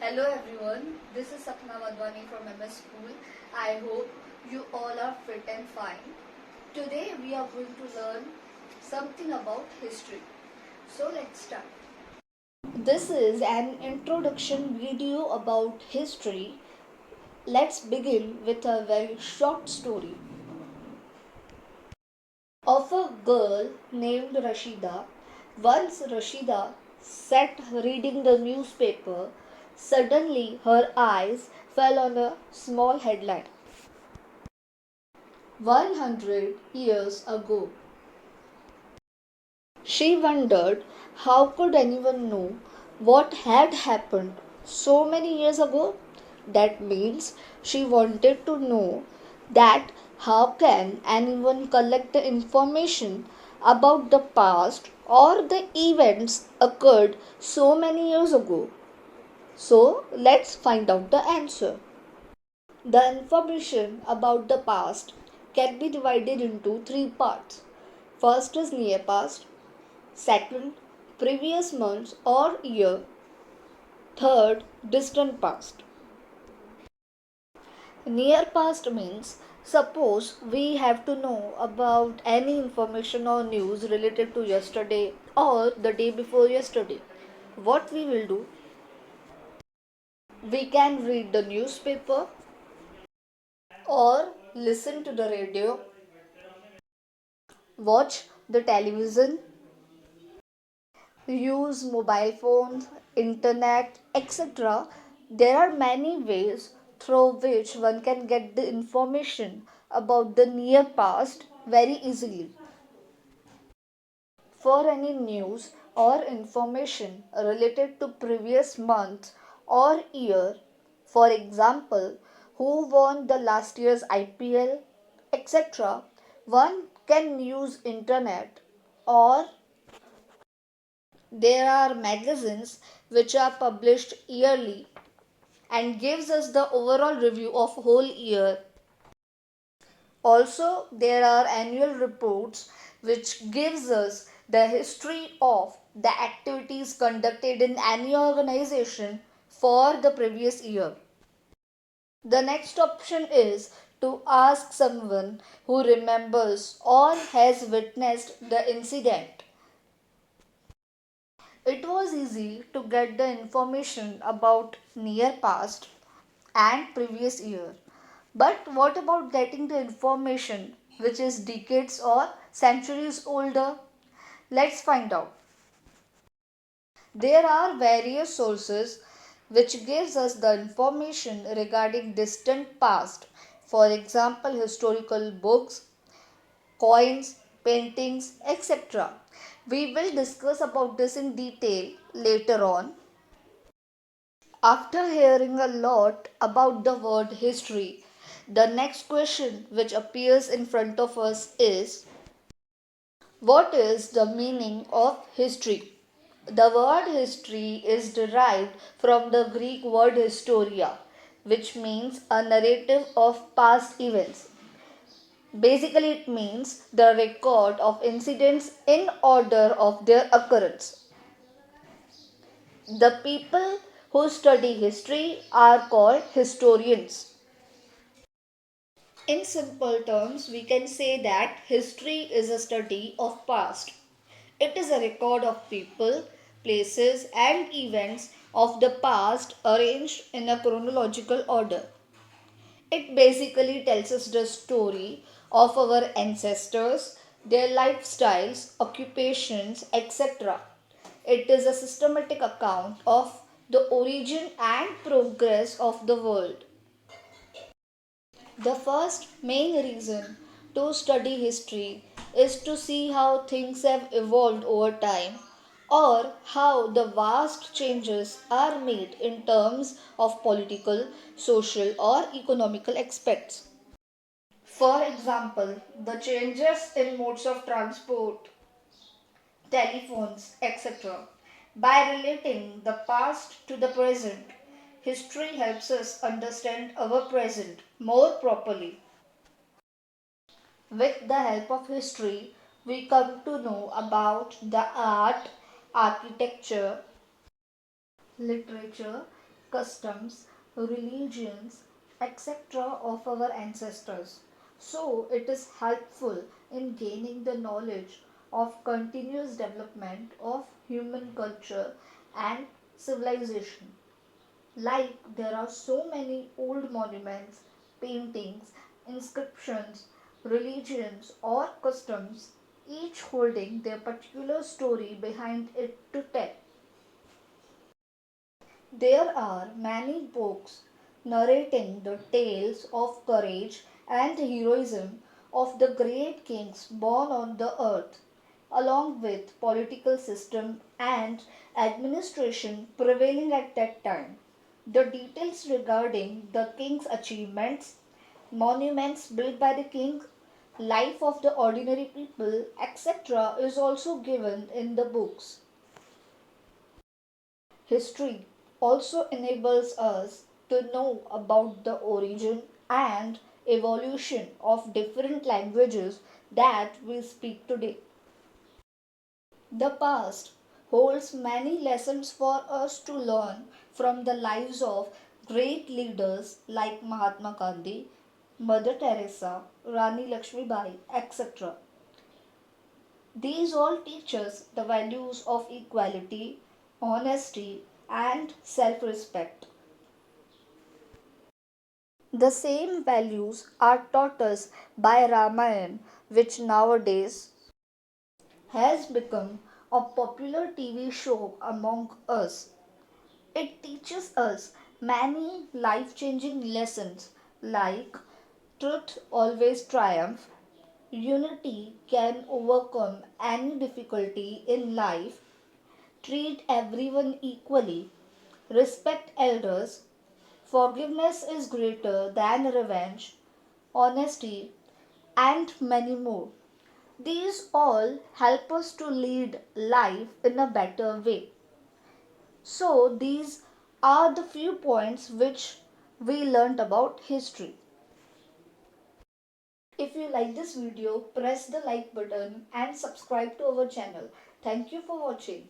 Hello everyone, this is Sapna Wadhwani from MS School. I hope you all are fit and fine. Today we are going to learn something about history. So let's start. This is an introduction video about history. Let's begin with a very short story of a girl named Rashida. Once Rashida sat reading the newspaper. Suddenly her eyes fell on a small headline. 100 years ago. She wondered how could anyone know what had happened so many years ago? That means she wanted to know that how can anyone collect the information about the past or the events occurred so many years ago. So let's find out the answer. The information about the past can be divided into three parts. First is near past, second, previous months or year, third, distant past. Near past means suppose we have to know about any information or news related to yesterday or the day before yesterday. What we will do? We can read the newspaper or listen to the radio, watch the television, use mobile phones, internet, etc. There are many ways through which one can get the information about the near past very easily. For any news or information related to previous month or year, for example, who won the last year's IPL, etc., one can use internet or there are magazines which are published yearly and gives us the overall review of whole year. Also there are annual reports which gives us the history of the activities conducted in any organization for the previous year. The next option is to ask someone who remembers or has witnessed the incident. It was easy to get the information about near past and previous year. But what about getting the information which is decades or centuries older? Let's find out. There are various sources which gives us the information regarding distant past. For example, historical books, coins, paintings, etc. We will discuss about this in detail later on. After hearing a lot about the word history, the next question which appears in front of us is what is the meaning of history? The word history is derived from the Greek word historia, which means a narrative of past events. Basically, it means the record of incidents in order of their occurrence. The people who study history are called historians. In simple terms, we can say that history is a study of past. It is a record of people, places and events of the past arranged in a chronological order. It basically tells us the story of our ancestors, their lifestyles, occupations, etc. It is a systematic account of the origin and progress of the world. The first main reason to study history is to see how things have evolved over time or how the vast changes are made in terms of political, social, or economical aspects. For example, the changes in modes of transport, telephones, etc. By relating the past to the present, history helps us understand our present more properly. With the help of history, we come to know about the art, architecture, literature, customs, religions, etc. of our ancestors. So, it is helpful in gaining the knowledge of continuous development of human culture and civilization. Like there are so many old monuments, paintings, inscriptions, religions, or customs, each holding their particular story behind it to tell. There are many books narrating the tales of courage and heroism of the great kings born on the earth, along with political system and administration prevailing at that time. The details regarding the king's achievements, monuments built by the king, life of the ordinary people, etc., is also given in the books. History also enables us to know about the origin and evolution of different languages that we speak today. The past holds many lessons for us to learn from the lives of great leaders like Mahatma Gandhi, Mother Teresa, Rani Lakshmibai, etc. These all teach us the values of equality, honesty, and self respect. The same values are taught us by Ramayana, which nowadays has become a popular TV show among us. It teaches us many life changing lessons like truth always triumphs, unity can overcome any difficulty in life, treat everyone equally, respect elders, forgiveness is greater than revenge, honesty, and many more. These all help us to lead life in a better way. So, these are the few points which we learnt about history. If you like this video, press the like button and subscribe to our channel. Thank you for watching.